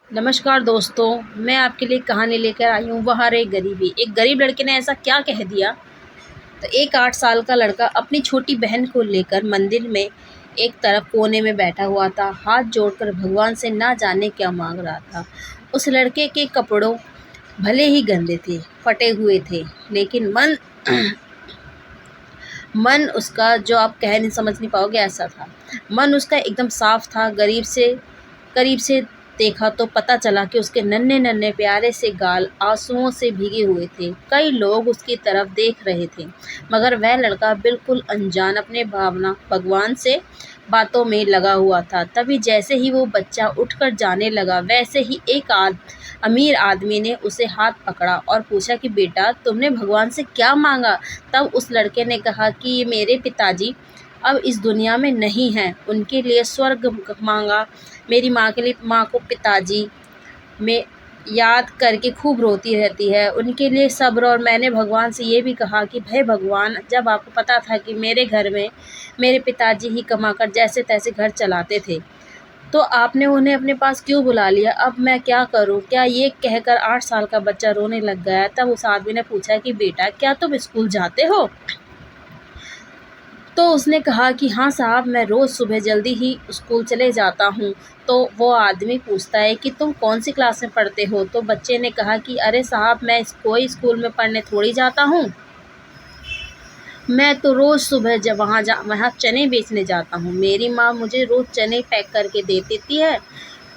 नमस्कार दोस्तों, मैं आपके लिए कहानी लेकर आई हूँ वह रे गरीबी। एक गरीब लड़के ने ऐसा क्या कह दिया। तो एक 8 साल का लड़का अपनी छोटी बहन को लेकर मंदिर में एक तरफ कोने में बैठा हुआ था, हाथ जोड़कर भगवान से ना जाने क्या मांग रहा था। उस लड़के के कपड़ों भले ही गंदे थे, फटे हुए थे, लेकिन मन मन उसका, जो आप कह नहीं समझ नहीं पाओगे ऐसा था। मन उसका एकदम साफ था। करीब से देखा तो पता चला कि उसके नन्हे नन्हे प्यारे से गाल आंसुओं से भीगे हुए थे। कई लोग उसकी तरफ देख रहे थे, मगर वह लड़का बिल्कुल अनजान अपने भावना भगवान से बातों में लगा हुआ था। तभी जैसे ही वो बच्चा उठकर जाने लगा, वैसे ही एक अमीर आदमी ने उसे हाथ पकड़ा और पूछा कि बेटा, तुमने भगवान से क्या मांगा। तब उस लड़के ने कहा कि ये मेरे पिताजी अब इस दुनिया में नहीं हैं, उनके लिए स्वर्ग मांगा। मेरी माँ के लिए, माँ को पिताजी में याद करके खूब रोती रहती है, उनके लिए सब्र। और मैंने भगवान से ये भी कहा कि भाई भगवान, जब आपको पता था कि मेरे घर में मेरे पिताजी ही कमाकर जैसे तैसे घर चलाते थे, तो आपने उन्हें अपने पास क्यों बुला लिया। अब मैं क्या करूं। क्या ये कहकर 8 साल का बच्चा रोने लग गया। तब उस आदमी ने पूछा कि बेटा, क्या तुम स्कूल जाते हो। तो उसने कहा कि हाँ साहब, मैं रोज़ सुबह जल्दी ही स्कूल चले जाता हूँ। तो वो आदमी पूछता है कि तुम कौन सी क्लास में पढ़ते हो। तो बच्चे ने कहा कि अरे साहब, मैं कोई स्कूल में पढ़ने थोड़ी जाता हूँ, मैं तो रोज़ सुबह जब वहाँ चने बेचने जाता हूँ। मेरी माँ मुझे रोज़ चने पैक करके दे देती है,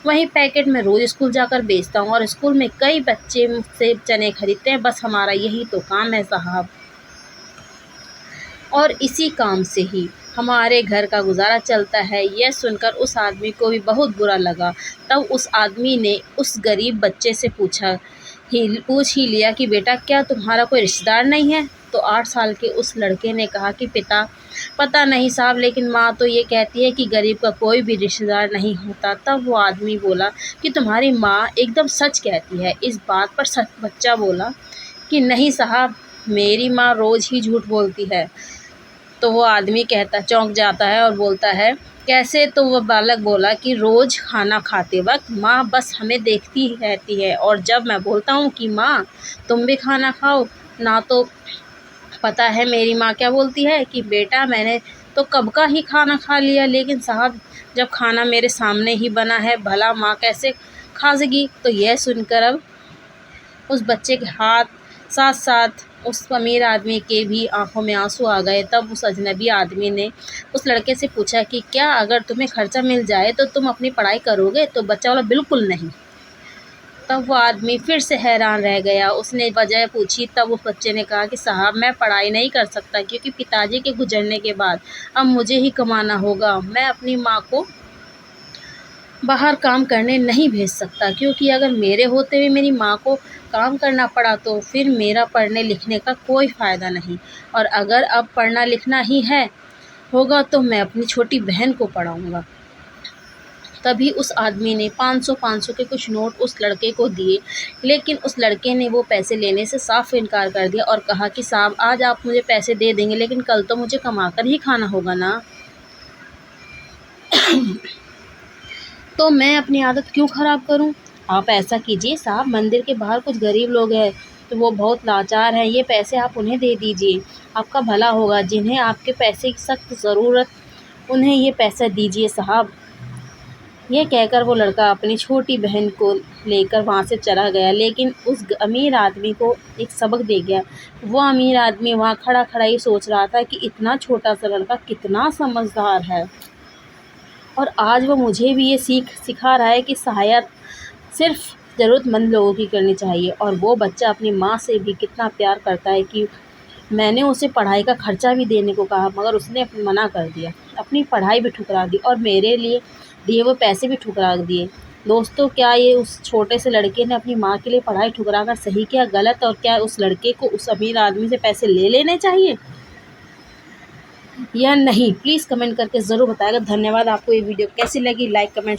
वही पैकेट मैं रोज़ स्कूल जाकर बेचता हूँ, और स्कूल में कई बच्चे मुझसे चने खरीदते हैं। बस हमारा यही तो काम है साहब, और इसी काम से ही हमारे घर का गुजारा चलता है। यह सुनकर उस आदमी को भी बहुत बुरा लगा। तब उस आदमी ने उस गरीब बच्चे से पूछ ही लिया कि बेटा, क्या तुम्हारा कोई रिश्तेदार नहीं है। तो 8 साल के उस लड़के ने कहा कि पता नहीं साहब, लेकिन माँ तो ये कहती है कि गरीब का कोई भी रिश्तेदार नहीं होता। तब वो आदमी बोला कि तुम्हारी माँ एकदम सच कहती है। इस बात पर बच्चा बोला कि नहीं साहब, मेरी माँ रोज़ ही झूठ बोलती है। तो वो आदमी चौंक जाता है और बोलता है, कैसे। तो वह बालक बोला कि रोज़ खाना खाते वक्त माँ बस हमें देखती ही रहती है, और जब मैं बोलता हूँ कि माँ तुम भी खाना खाओ ना, तो पता है मेरी माँ क्या बोलती है कि बेटा, मैंने तो कब का ही खाना खा लिया, लेकिन साहब जब खाना मेरे सामने ही बना है, भला माँ कैसे खा सकेगी। तो यह सुनकर अब उस बच्चे के साथ साथ उस अमीर आदमी के भी आंखों में आंसू आ गए। तब उस अजनबी आदमी ने उस लड़के से पूछा कि क्या अगर तुम्हें खर्चा मिल जाए तो तुम अपनी पढ़ाई करोगे। तो बच्चा बोला बिल्कुल नहीं। तब वो आदमी फिर से हैरान रह गया। उसने वजह पूछी। तब उस बच्चे ने कहा कि साहब, मैं पढ़ाई नहीं कर सकता, क्योंकि पिताजी के गुजरने के बाद अब मुझे ही कमाना होगा। मैं अपनी माँ को बाहर काम करने नहीं भेज सकता, क्योंकि अगर मेरे होते हुए मेरी माँ को काम करना पड़ा तो फिर मेरा पढ़ने लिखने का कोई फ़ायदा नहीं। और अगर अब पढ़ना लिखना ही होगा तो मैं अपनी छोटी बहन को पढ़ाऊँगा। तभी उस आदमी ने 500 के कुछ नोट उस लड़के को दिए, लेकिन उस लड़के ने वो पैसे लेने से साफ इनकार कर दिया और कहा कि साहब, आज आप मुझे पैसे दे देंगे, लेकिन कल तो मुझे कमा कर ही खाना होगा ना। तो मैं अपनी आदत क्यों ख़राब करूं। आप ऐसा कीजिए साहब, मंदिर के बाहर कुछ गरीब लोग हैं, तो वो बहुत लाचार हैं, ये पैसे आप उन्हें दे दीजिए, आपका भला होगा। जिन्हें आपके पैसे की सख्त ज़रूरत, उन्हें ये पैसा दीजिए साहब। यह कहकर वो लड़का अपनी छोटी बहन को लेकर वहाँ से चला गया, लेकिन उस अमीर आदमी को एक सबक दे गया। वो अमीर आदमी वहाँ खड़ा खड़ा ही सोच रहा था कि इतना छोटा सा लड़का कितना समझदार है, और आज वो मुझे भी ये सिखा रहा है कि सहायता सिर्फ़ ज़रूरतमंद लोगों की करनी चाहिए। और वो बच्चा अपनी माँ से भी कितना प्यार करता है कि मैंने उसे पढ़ाई का खर्चा भी देने को कहा, मगर उसने मना कर दिया, अपनी पढ़ाई भी ठुकरा दी और मेरे लिए दिए वो पैसे भी ठुकरा दिए। दोस्तों, क्या ये उस छोटे से लड़के ने अपनी माँ के लिए पढ़ाई ठुकरा कर सही किया, गलत। और क्या उस लड़के को उस अमीर आदमी से पैसे ले लेने चाहिए या नहीं? प्लीज़ कमेंट करके ज़रूर बताएगा। धन्यवाद। आपको ये वीडियो कैसी लगी, लाइक कमेंट